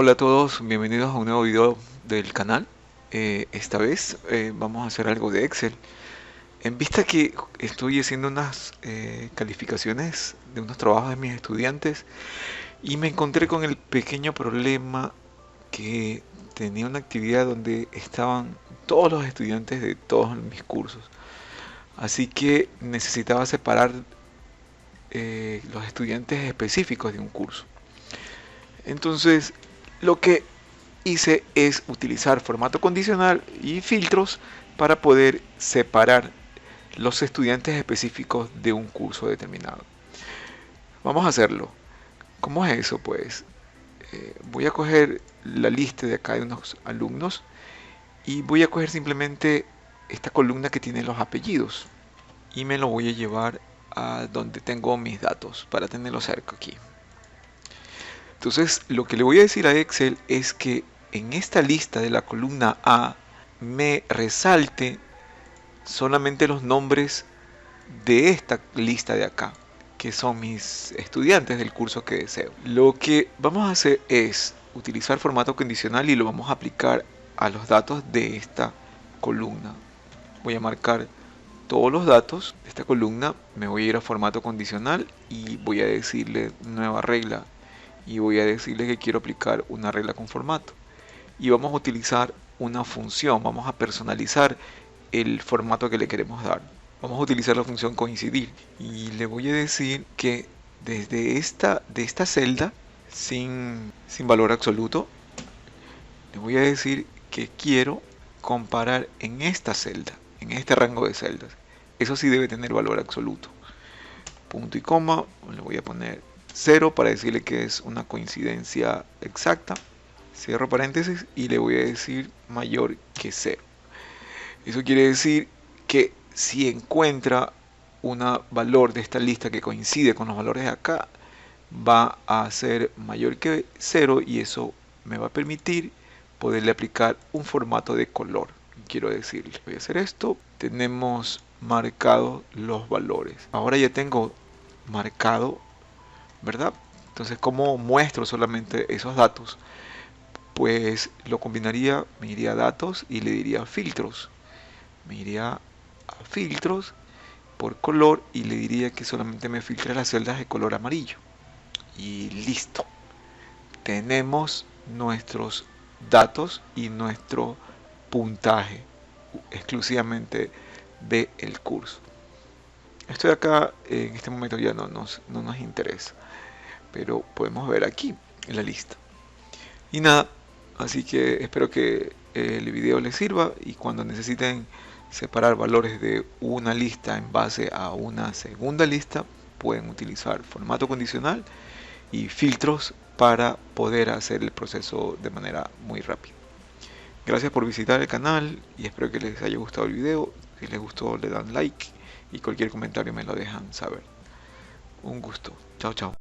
Hola a todos, bienvenidos a un nuevo video del canal. Esta vez vamos a hacer algo de Excel. En vista que estoy haciendo unas calificaciones de unos trabajos de mis estudiantes y me encontré con el pequeño problema que tenía una actividad donde estaban todos los estudiantes de todos mis cursos. Así que necesitaba separar los estudiantes específicos de un curso. Entonces, lo que hice es utilizar formato condicional y filtros para poder separar los estudiantes específicos de un curso determinado. Vamos a hacerlo. ¿Cómo es eso? Pues voy a coger la lista de acá de unos alumnos y voy a coger simplemente esta columna que tiene los apellidos y me lo voy a llevar a donde tengo mis datos para tenerlo cerca aquí. Entonces, lo que le voy a decir a Excel es que en esta lista de la columna A me resalte solamente los nombres de esta lista de acá, que son mis estudiantes del curso que deseo. Lo que vamos a hacer es utilizar formato condicional y lo vamos a aplicar a los datos de esta columna. Voy a marcar todos los datos de esta columna, me voy a ir a formato condicional y voy a decirle nueva regla y voy a decirle que quiero aplicar una regla con formato y vamos a utilizar una función, vamos a personalizar el formato que le queremos dar. Vamos a utilizar la función coincidir y le voy a decir que desde de esta celda sin valor absoluto, le voy a decir que quiero comparar en esta celda, en este rango de celdas. Eso sí debe tener valor absoluto. Punto y coma, le voy a poner 0 para decirle que es una coincidencia exacta. Cierro paréntesis y le voy a decir mayor que 0. Eso quiere decir que si encuentra un valor de esta lista que coincide con los valores de acá, va a ser mayor que 0 y eso me va a permitir poderle aplicar un formato de color. Quiero decirle, voy a hacer esto, tenemos marcados los valores. Ahora ya tengo marcado, ¿verdad? Entonces, ¿cómo muestro solamente esos datos? Pues lo combinaría, me iría a datos y le diría filtros. Me iría a filtros por color y le diría que solamente me filtre las celdas de color amarillo. Y listo. Tenemos nuestros datos y nuestro puntaje exclusivamente del curso. Esto de acá en este momento ya no nos interesa, pero podemos ver aquí en la lista. Y nada, así que espero que el video les sirva y cuando necesiten separar valores de una lista en base a una segunda lista, pueden utilizar formato condicional y filtros para poder hacer el proceso de manera muy rápida. Gracias por visitar el canal y espero que les haya gustado el video. Si les gustó le dan like y cualquier comentario me lo dejan saber. Un gusto. Chao, chao.